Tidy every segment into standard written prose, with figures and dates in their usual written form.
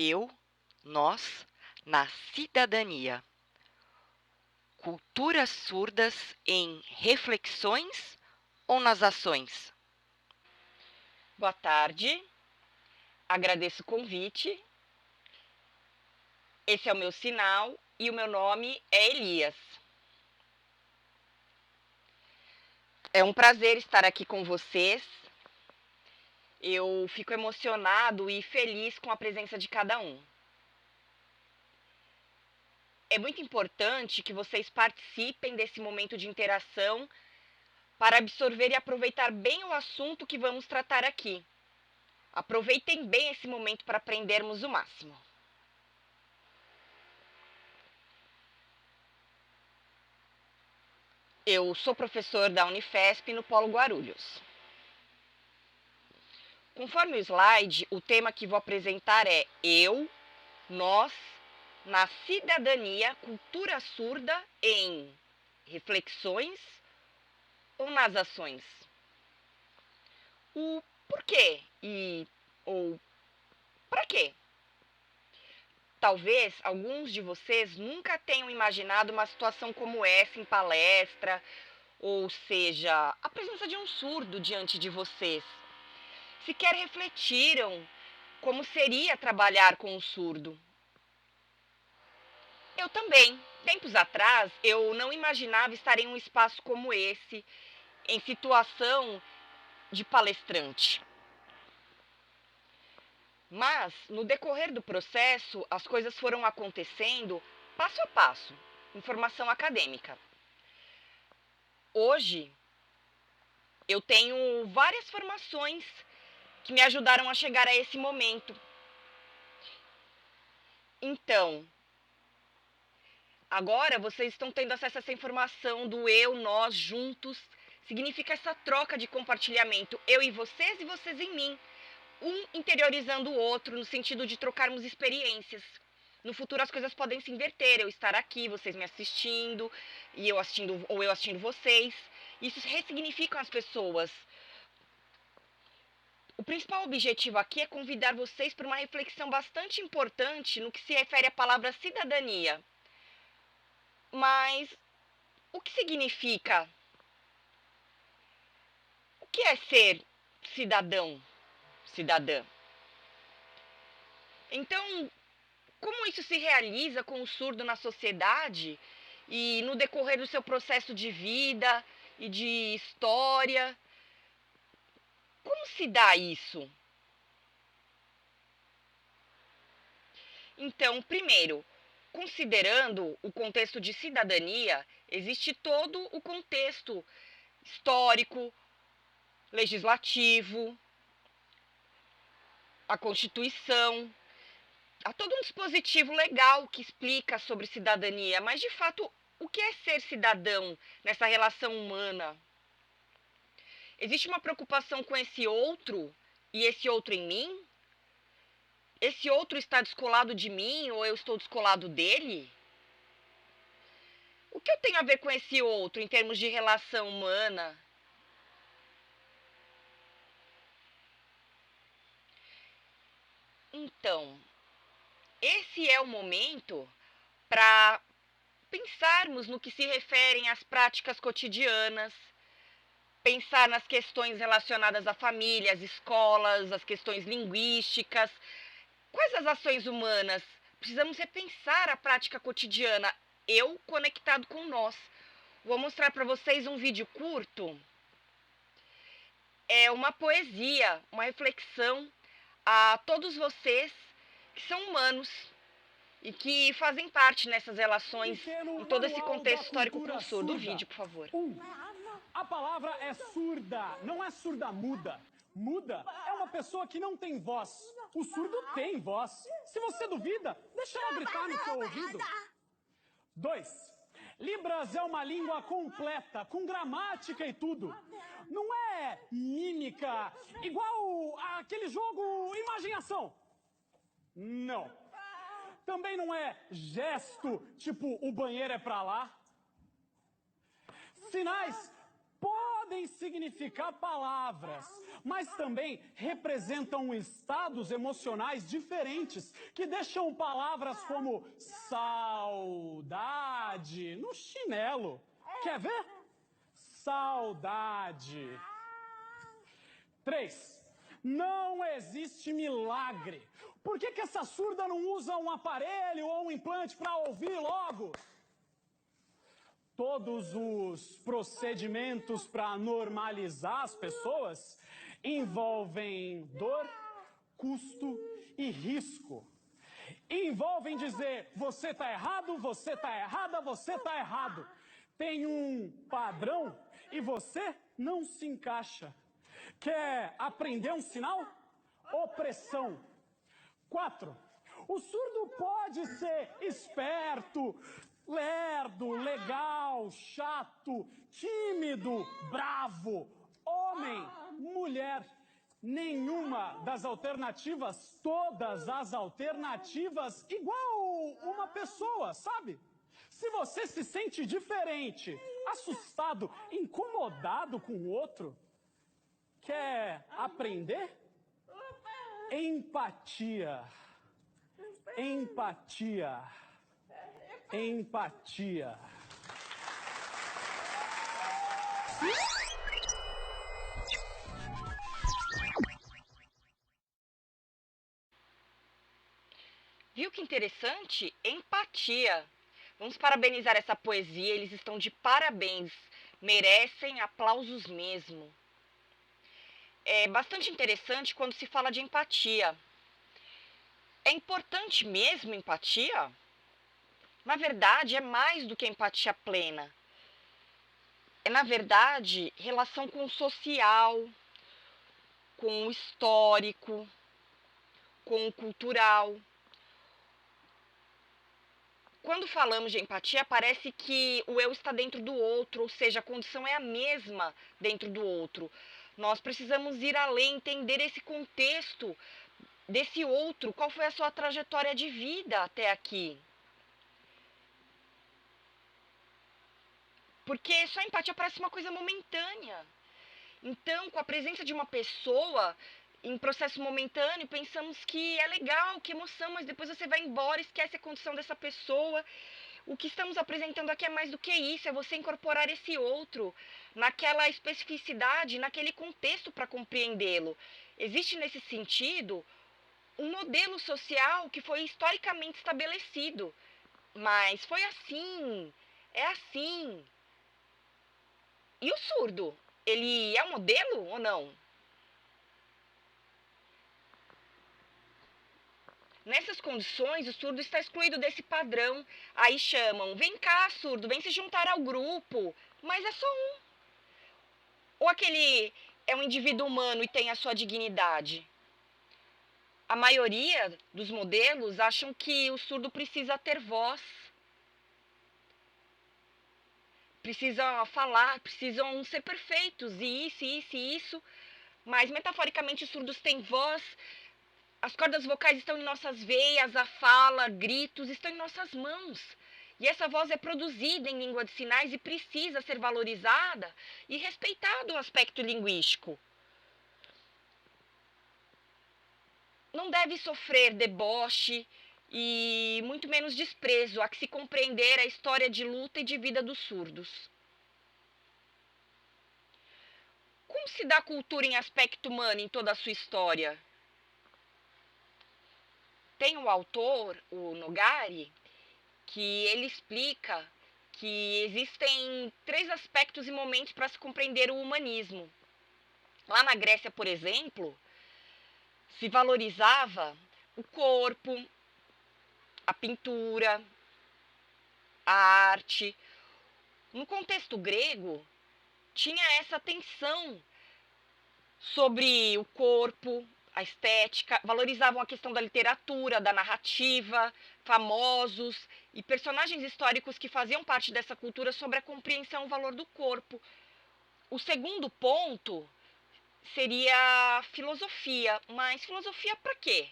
Eu, nós, na cidadania. Culturas surdas em reflexões ou nas ações? Boa tarde, agradeço o convite. Esse é o meu sinal e o meu nome é Elias. É um prazer estar aqui com vocês. Eu fico emocionado e feliz com a presença de cada um. É muito importante que vocês participem desse momento de interação para absorver e aproveitar bem o assunto que vamos tratar aqui. Aproveitem bem esse momento para aprendermos o máximo. Eu sou professor da Unifesp no Polo Guarulhos. Conforme o slide, o tema que vou apresentar é Eu, Nós, na cidadania, cultura surda em reflexões ou nas ações? O porquê ou para quê? Talvez alguns de vocês nunca tenham imaginado uma situação como essa em palestra, ou seja, a presença de um surdo diante de vocês. Sequer refletiram como seria trabalhar com um surdo. Eu também. Tempos atrás, eu não imaginava estar em um espaço como esse, em situação de palestrante. Mas, no decorrer do processo, as coisas foram acontecendo passo a passo, informação acadêmica. Hoje, eu tenho várias formações que me ajudaram a chegar a esse momento. Então, agora vocês estão tendo acesso a essa informação do eu, nós, juntos. Significa essa troca de compartilhamento, eu e vocês em mim. Um interiorizando o outro, no sentido de trocarmos experiências. No futuro as coisas podem se inverter, eu estar aqui, vocês me assistindo, e eu assistindo, ou eu assistindo vocês. Isso ressignifica as pessoas. O principal objetivo aqui é convidar vocês para uma reflexão bastante importante no que se refere à palavra cidadania. Mas o que significa? O que é ser cidadão, cidadã? Então, como isso se realiza com o surdo na sociedade e no decorrer do seu processo de vida e de história? Como se dá isso? Então, primeiro, considerando o contexto de cidadania, existe todo o contexto histórico, legislativo, a Constituição, há todo um dispositivo legal que explica sobre cidadania, mas de fato, o que é ser cidadão nessa relação humana? Existe uma preocupação com esse outro e esse outro em mim? Esse outro está descolado de mim ou eu estou descolado dele? O que eu tenho a ver com esse outro em termos de relação humana? Então, esse é o momento para pensarmos no que se referem às práticas cotidianas, pensar nas questões relacionadas à família, às escolas, às questões linguísticas. Quais as ações humanas? Precisamos repensar a prática cotidiana, eu conectado com nós. Vou mostrar para vocês um vídeo curto. É uma poesia, uma reflexão a todos vocês que são humanos e que fazem parte nessas relações, em todo esse contexto histórico com o surdo. O vídeo, por favor. A palavra é surda, não é surda-muda. Muda é uma pessoa que não tem voz. O surdo tem voz. Se você duvida, deixa ela gritar no seu ouvido. 2. Libras é uma língua completa, com gramática e tudo. Não é mímica, igual aquele jogo Imagem e Ação. Não. Também não é gesto, tipo o banheiro é pra lá. Sinais podem significar palavras, mas também representam estados emocionais diferentes que deixam palavras como saudade no chinelo. Quer ver? Saudade. 3. Não existe milagre. Por que essa surda não usa um aparelho ou um implante para ouvir logo? Todos os procedimentos para normalizar as pessoas envolvem dor, custo e risco. Envolvem dizer, você está errado, você está errada, você está errado. Tem um padrão e você não se encaixa. Quer aprender um sinal? Opressão. 4. O surdo pode ser esperto, lerdo, legal, chato, tímido, bravo, homem, mulher. Nenhuma das alternativas, todas as alternativas, igual uma pessoa, sabe? Se você se sente diferente, assustado, incomodado com o outro, quer aprender? Empatia. Empatia. Empatia. Viu que interessante? Empatia. Vamos parabenizar essa poesia, eles estão de parabéns. Merecem aplausos mesmo. É bastante interessante quando se fala de empatia. É importante mesmo empatia? Na verdade, é mais do que empatia plena. É, na verdade, relação com o social, com o histórico, com o cultural. Quando falamos de empatia, parece que o eu está dentro do outro, ou seja, a condição é a mesma dentro do outro. Nós precisamos ir além, entender esse contexto desse outro, qual foi a sua trajetória de vida até aqui. Porque só a empatia parece uma coisa momentânea. Então, com a presença de uma pessoa em processo momentâneo, pensamos que é legal, que emoção, mas depois você vai embora, esquece a condição dessa pessoa. O que estamos apresentando aqui é mais do que isso, é você incorporar esse outro naquela especificidade, naquele contexto para compreendê-lo. Existe nesse sentido um modelo social que foi historicamente estabelecido, mas foi assim, é assim. E o surdo? Ele é um modelo ou não? Nessas condições, o surdo está excluído desse padrão. Aí chamam, vem cá, surdo, vem se juntar ao grupo. Mas é só um. Ou aquele é um indivíduo humano e tem a sua dignidade? A maioria dos modelos acham que o surdo precisa ter voz. Precisam falar, precisam ser perfeitos, e isso. Mas, metaforicamente, os surdos têm voz. As cordas vocais estão em nossas veias, a fala, gritos, estão em nossas mãos. E essa voz é produzida em língua de sinais e precisa ser valorizada e respeitado o aspecto linguístico. Não deve sofrer deboche e muito menos desprezo, há que se compreender a história de luta e de vida dos surdos. Como se dá a cultura em aspecto humano em toda a sua história? Tem um autor, o Nogari, que ele explica que existem 3 aspectos e momentos para se compreender o humanismo. Lá na Grécia, por exemplo, se valorizava o corpo, a pintura, a arte. No contexto grego, tinha essa tensão sobre o corpo, a estética, valorizavam a questão da literatura, da narrativa, famosos e personagens históricos que faziam parte dessa cultura sobre a compreensão e o valor do corpo. O segundo ponto seria filosofia, mas filosofia para quê?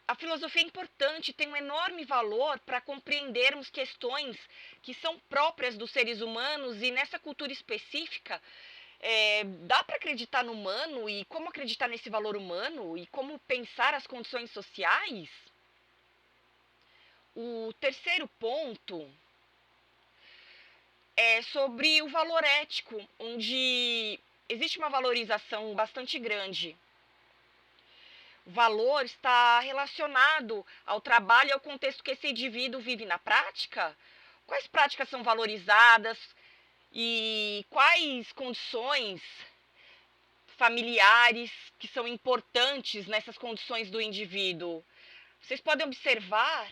A filosofia é importante, tem um enorme valor para compreendermos questões que são próprias dos seres humanos e nessa cultura específica, dá para acreditar no humano e como acreditar nesse valor humano e como pensar as condições sociais? O terceiro ponto é sobre o valor ético, onde existe uma valorização bastante grande. O valor está relacionado ao trabalho e ao contexto que esse indivíduo vive na prática. Quais práticas são valorizadas e quais condições familiares que são importantes nessas condições do indivíduo? Vocês podem observar,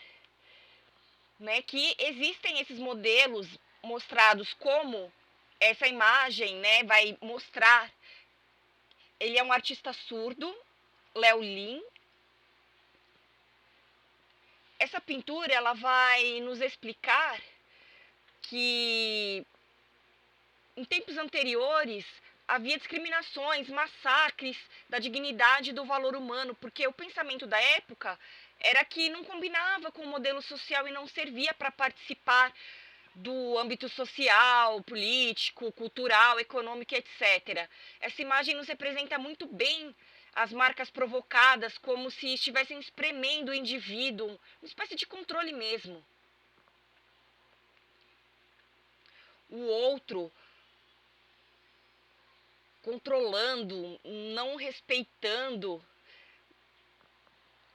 né, que existem esses modelos mostrados como essa imagem, né, vai mostrar. Ele é um artista surdo, Léo Lin. Essa pintura ela vai nos explicar que em tempos anteriores havia discriminações, massacres da dignidade e do valor humano, porque o pensamento da época era que não combinava com o modelo social e não servia para participar do âmbito social, político, cultural, econômico, etc. Essa imagem nos representa muito bem as marcas provocadas, como se estivessem espremendo o indivíduo, uma espécie de controle mesmo. O outro controlando, não respeitando,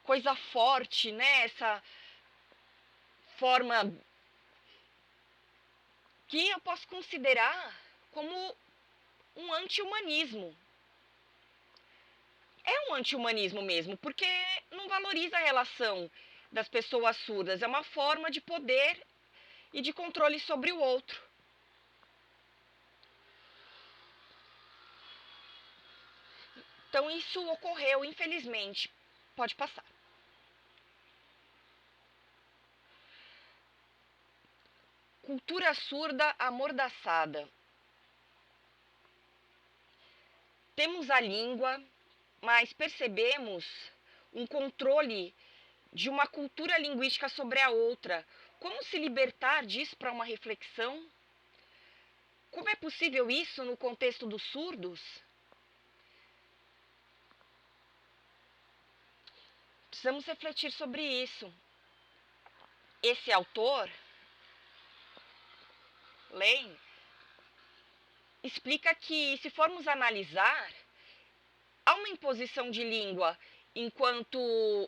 coisa forte, né? Essa forma que eu posso considerar como um anti-humanismo. É um anti-humanismo mesmo, porque não valoriza a relação das pessoas surdas. É uma forma de poder e de controle sobre o outro. Então isso ocorreu, infelizmente. Pode passar. Cultura surda amordaçada. Temos a língua, mas percebemos um controle de uma cultura linguística sobre a outra. Como se libertar disso para uma reflexão? Como é possível isso no contexto dos surdos? Precisamos refletir sobre isso. Esse autor, Lane, explica que, se formos analisar, há uma imposição de língua, enquanto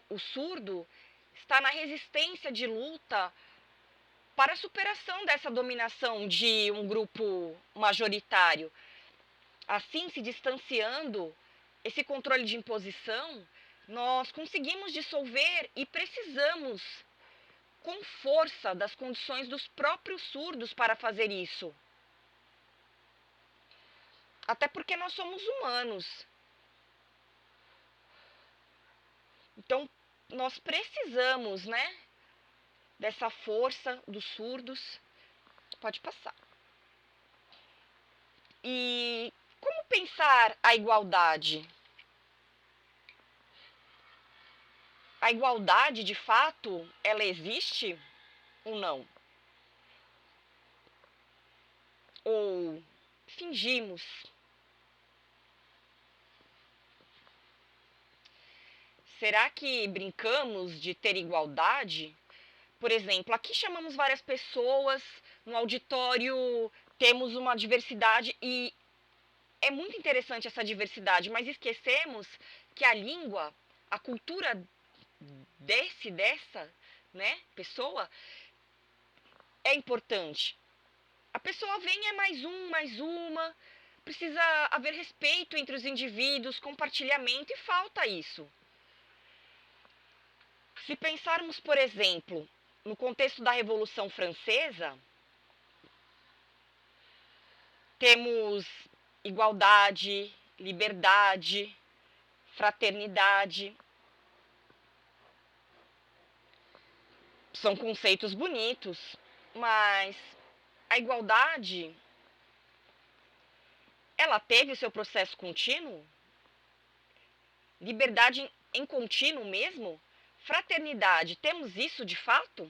o surdo está na resistência de luta para a superação dessa dominação de um grupo majoritário. Assim, se distanciando esse controle de imposição, nós conseguimos dissolver e precisamos, com força, das condições dos próprios surdos para fazer isso. Até porque nós somos humanos. Então, nós precisamos, né, dessa força dos surdos. Pode passar. E como pensar a igualdade? A igualdade, de fato, ela existe ou não? Ou fingimos? Será que brincamos de ter igualdade? Por exemplo, aqui chamamos várias pessoas, no auditório temos uma diversidade e é muito interessante essa diversidade, mas esquecemos que a língua, a cultura dessa, né, pessoa é importante. A pessoa vem, é mais um, mais uma, precisa haver respeito entre os indivíduos, compartilhamento e falta isso. Se pensarmos, por exemplo, no contexto da Revolução Francesa, temos igualdade, liberdade, fraternidade. São conceitos bonitos, mas a igualdade, ela teve o seu processo contínuo? Liberdade em contínuo mesmo? fraternidade, temos isso de fato?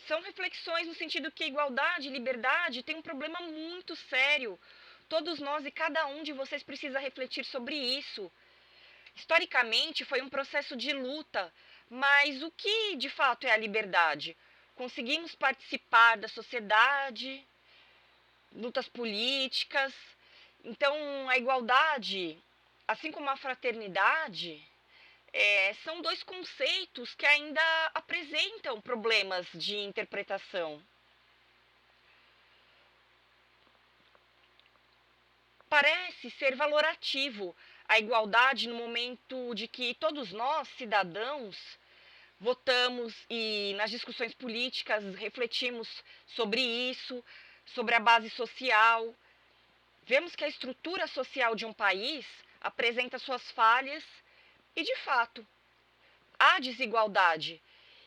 São reflexões no sentido que igualdade e liberdade tem um problema muito sério. Todos nós e cada um de vocês precisa refletir sobre isso. Historicamente, foi um processo de luta, mas o que de fato é a liberdade? Conseguimos participar da sociedade, lutas políticas. Então, a igualdade, assim como a fraternidade, são dois conceitos que ainda apresentam problemas de interpretação. Parece ser valorativo a igualdade no momento de que todos nós, cidadãos, votamos e nas discussões políticas refletimos sobre isso, sobre a base social. Vemos que a estrutura social de um país apresenta suas falhas e, de fato, há desigualdade.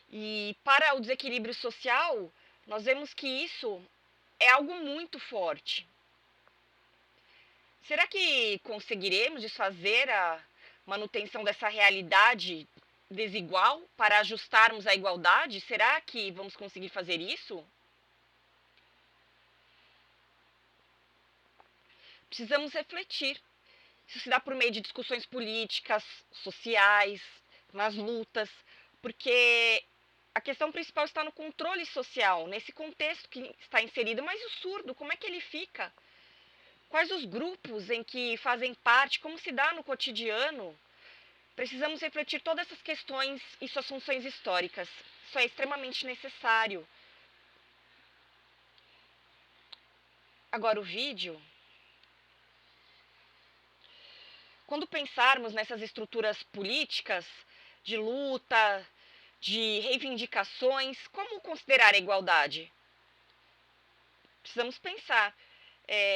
E para o desequilíbrio social, nós vemos que isso é algo muito forte. Será que conseguiremos desfazer a manutenção dessa realidade desigual para ajustarmos a igualdade? Será que vamos conseguir fazer isso? Precisamos refletir. Isso se dá por meio de discussões políticas, sociais, nas lutas, porque a questão principal está no controle social, nesse contexto que está inserido. Mas o surdo, como é que ele fica? Quais os grupos em que fazem parte? Como se dá no cotidiano? Precisamos refletir todas essas questões e suas funções históricas. Isso é extremamente necessário. Agora, o vídeo. Quando pensarmos nessas estruturas políticas de luta, de reivindicações, como considerar a igualdade? Precisamos pensar.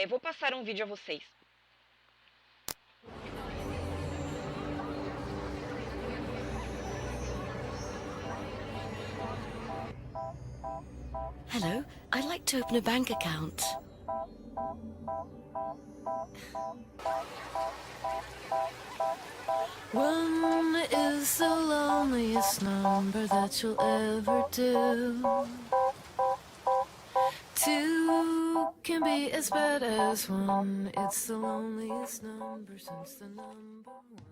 Vou passar um vídeo a vocês. Hello, I'd like to open a bank account. One is the loneliest number that you'll ever do. Two can be as bad as one. It's the loneliest number since the number one.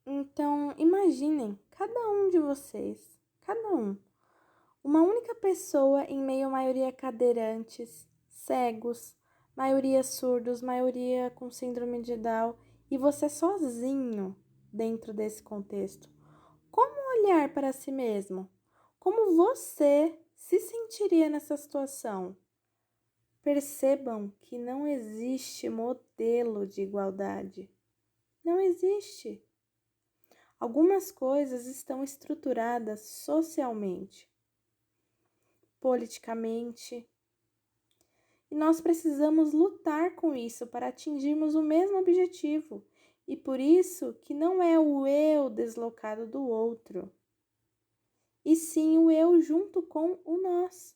Então, imaginem, cada um de vocês, cada um, uma única pessoa em meio à maioria cadeirantes, cegos, maioria surdos, maioria com síndrome de Down, e você sozinho dentro desse contexto. Como olhar para si mesmo? Como você se sentiria nessa situação? Percebam que não existe modelo de igualdade. Não existe. Algumas coisas estão estruturadas socialmente, politicamente, e nós precisamos lutar com isso para atingirmos o mesmo objetivo. E por isso que não é o eu deslocado do outro, e sim o eu junto com o nós.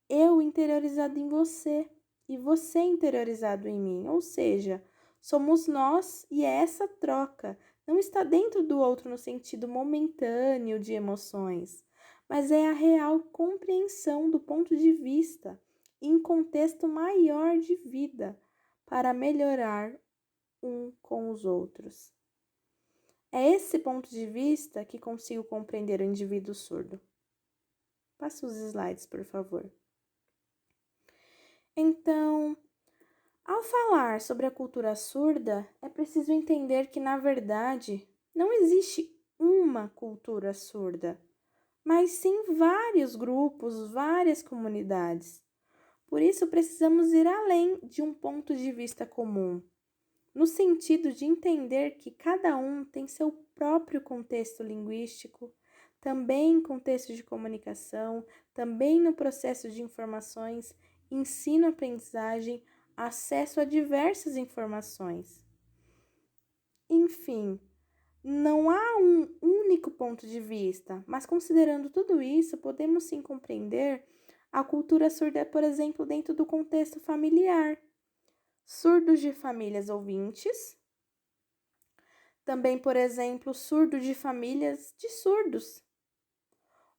Eu interiorizado em você e você interiorizado em mim, ou seja, somos nós e é essa troca. Não está dentro do outro no sentido momentâneo de emoções, mas é a real compreensão do ponto de vista em contexto maior de vida para melhorar um com os outros. É esse ponto de vista que consigo compreender o indivíduo surdo. Passe os slides, por favor. Então, ao falar sobre a cultura surda, é preciso entender que, na verdade, não existe uma cultura surda, mas sim vários grupos, várias comunidades. Por isso, precisamos ir além de um ponto de vista comum, no sentido de entender que cada um tem seu próprio contexto linguístico, também contexto de comunicação, também no processo de informações, ensino-aprendizagem, acesso a diversas informações. Enfim, não há um único ponto de vista, mas considerando tudo isso, podemos sim compreender a cultura surda, por exemplo, dentro do contexto familiar. Surdos de famílias ouvintes, também, por exemplo, surdo de famílias de surdos,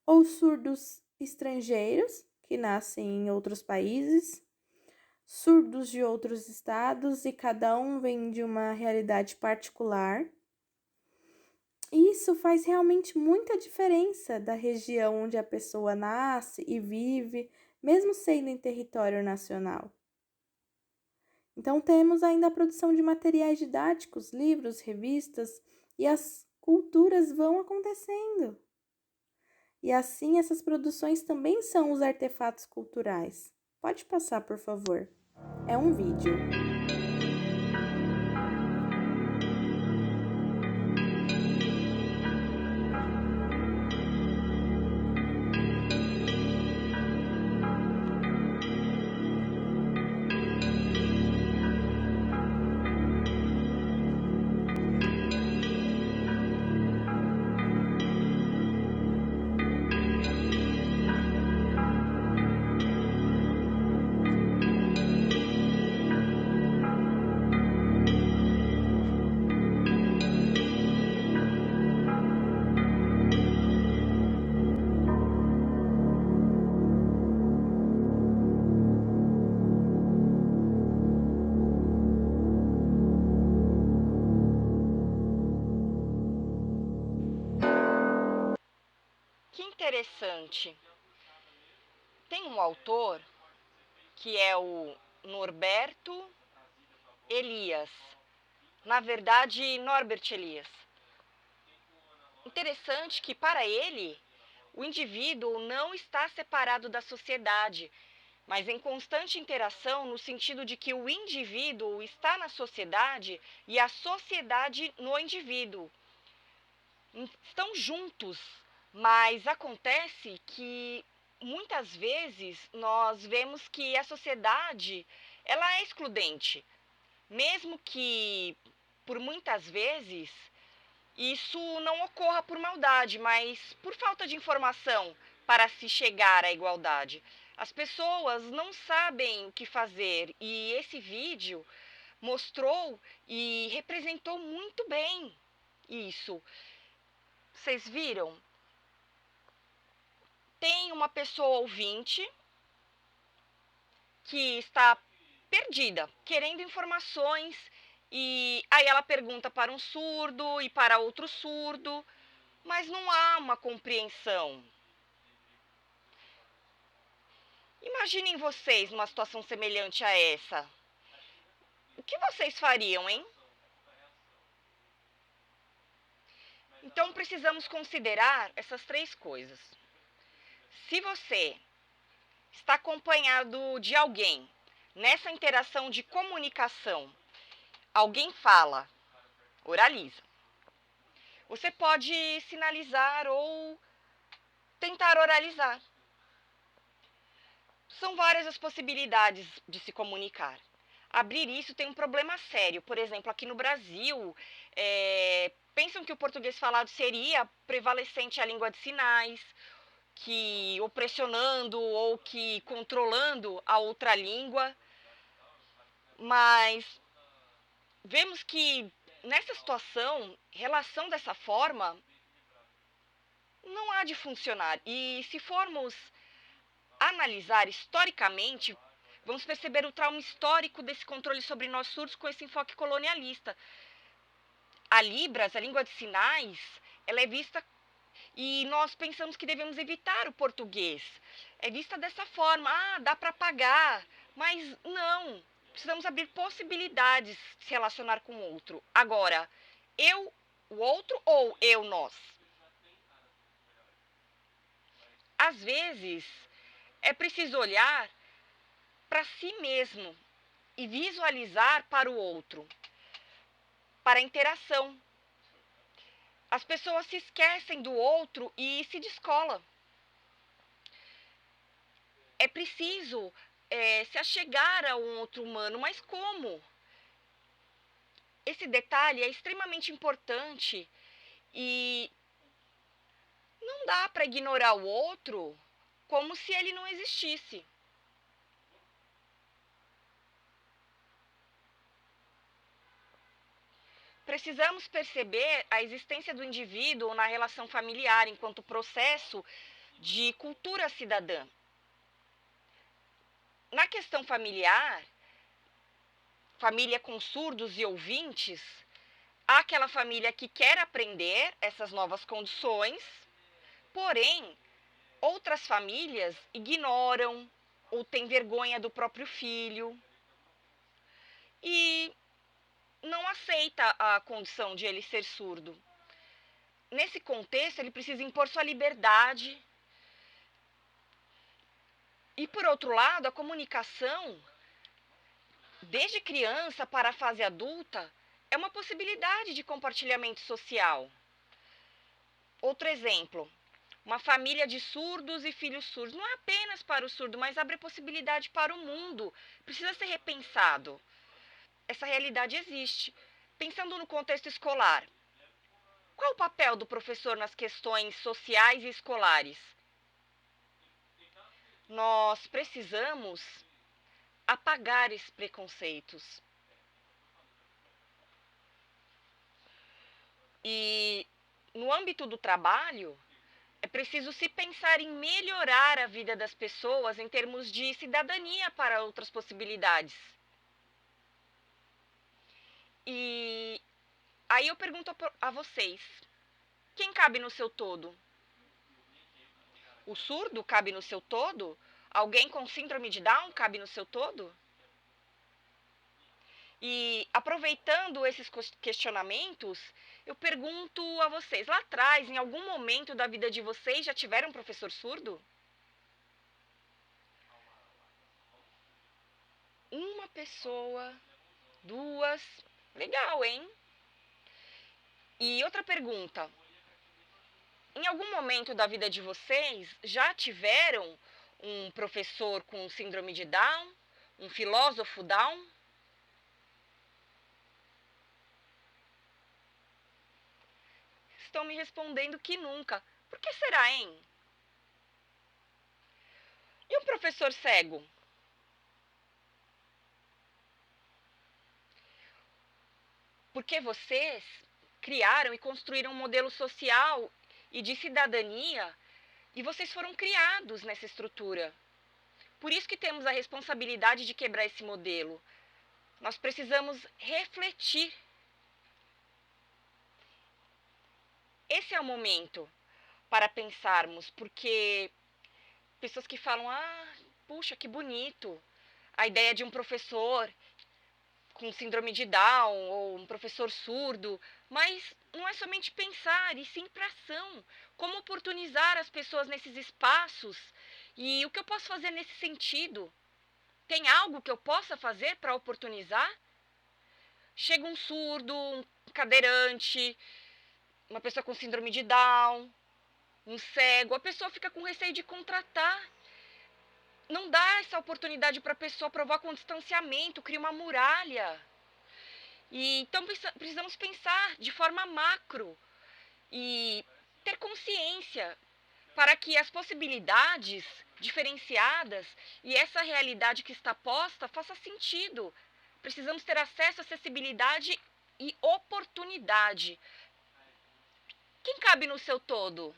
ou surdos estrangeiros que nascem em outros países, surdos de outros estados e cada um vem de uma realidade particular. Isso faz realmente muita diferença da região onde a pessoa nasce e vive, mesmo sendo em território nacional. Então, temos ainda a produção de materiais didáticos, livros, revistas, e as culturas vão acontecendo. E assim, essas produções também são os artefatos culturais. Pode passar, por favor. É um vídeo. Que interessante. Tem um autor que é o Norberto Elias. Na verdade, Norbert Elias. Interessante que para ele, o indivíduo não está separado da sociedade, mas em constante interação no sentido de que o indivíduo está na sociedade e a sociedade no indivíduo. Estão juntos, mas acontece que muitas vezes nós vemos que a sociedade ela é excludente, mesmo que por muitas vezes isso não ocorra por maldade, mas por falta de informação para se chegar à igualdade. As pessoas não sabem o que fazer e esse vídeo mostrou e representou muito bem isso. Vocês viram? Tem uma pessoa ouvinte que está perdida, querendo informações, e aí ela pergunta para um surdo e para outro surdo, mas não há uma compreensão. Imaginem vocês numa situação semelhante a essa. O que vocês fariam, hein? Então precisamos considerar essas três coisas. Se você está acompanhado de alguém nessa interação de comunicação, alguém fala, oraliza. Você pode sinalizar ou tentar oralizar. São várias as possibilidades de se comunicar. Abrir isso tem um problema sério. Por exemplo, aqui no Brasil, pensam que o português falado seria prevalecente à língua de sinais, que ou pressionando ou que controlando a outra língua. Mas vemos que nessa situação, relação dessa forma não há de funcionar. E se formos analisar historicamente, vamos perceber o trauma histórico desse controle sobre nós surdos com esse enfoque colonialista. A Libras, a língua de sinais, ela é vista e nós pensamos que devemos evitar o português. É vista dessa forma, dá para pagar, mas não. Precisamos abrir possibilidades de se relacionar com o outro. Agora, eu, o outro ou eu, nós? Às vezes, é preciso olhar para si mesmo e visualizar para o outro, para a interação. As pessoas se esquecem do outro e se descolam. É preciso se achegar a um outro humano, mas como? Esse detalhe é extremamente importante e Não dá para ignorar o outro como se ele não existisse. Precisamos perceber a existência do indivíduo na relação familiar enquanto processo de cultura cidadã. Na questão familiar, família com surdos e ouvintes, há aquela família que quer aprender essas novas condições, porém, outras famílias ignoram ou têm vergonha do próprio filho e não aceita a condição de ele ser surdo. Nesse contexto, ele precisa impor sua liberdade. E, por outro lado, a comunicação, desde criança para a fase adulta, é uma possibilidade de compartilhamento social. Outro exemplo, uma família de surdos e filhos surdos. Não é apenas para o surdo, mas abre possibilidade para o mundo. Precisa ser repensado. Essa realidade existe. Pensando no contexto escolar, qual o papel do professor nas questões sociais e escolares? Nós precisamos apagar esses preconceitos. E no âmbito do trabalho, é preciso se pensar em melhorar a vida das pessoas em termos de cidadania para outras possibilidades. E aí eu pergunto a vocês, quem cabe no seu todo? O surdo cabe no seu todo? Alguém com síndrome de Down cabe no seu todo? E aproveitando esses questionamentos, eu pergunto a vocês, lá atrás, em algum momento da vida de vocês, já tiveram um professor surdo? Uma pessoa, duas, legal, hein? E outra pergunta, em algum momento da vida de vocês, já tiveram um professor com síndrome de Down? Um filósofo Down? Estão me respondendo que nunca. Por que será, hein? E um professor cego? Porque vocês criaram e construíram um modelo social e de cidadania e vocês foram criados nessa estrutura. Por isso que temos a responsabilidade de quebrar esse modelo. Nós precisamos refletir. Esse é o momento para pensarmos, porque pessoas que falam, puxa, que bonito, a ideia de um professor com síndrome de Down ou um professor surdo, mas não é somente pensar, e sim para ação. Como oportunizar as pessoas nesses espaços e o que eu posso fazer nesse sentido? Tem algo que eu possa fazer para oportunizar? Chega um surdo, um cadeirante, uma pessoa com síndrome de Down, um cego, a pessoa fica com receio de contratar. Não dá essa oportunidade para a pessoa provar com distanciamento, cria uma muralha. E então precisamos pensar de forma macro e ter consciência para que as possibilidades diferenciadas e essa realidade que está posta faça sentido. Precisamos ter acesso, acessibilidade e oportunidade. Quem cabe no seu todo?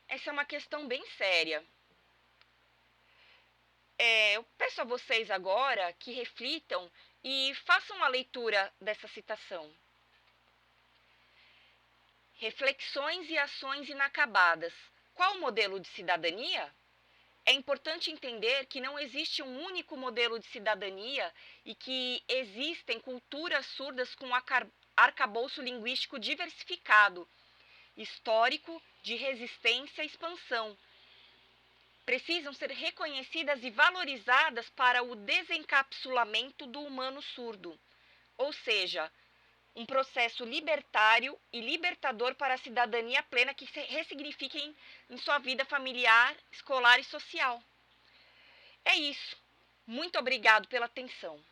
Essa é uma questão bem séria. Eu peço a vocês agora que reflitam e façam a leitura dessa citação. Reflexões e ações inacabadas. Qual o modelo de cidadania? É importante entender que não existe um único modelo de cidadania e que existem culturas surdas com arcabouço linguístico diversificado, histórico, de resistência e expansão. Precisam ser reconhecidas e valorizadas para o desencapsulamento do humano surdo, ou seja, um processo libertário e libertador para a cidadania plena que ressignifique em sua vida familiar, escolar e social. É isso. Muito obrigado pela atenção.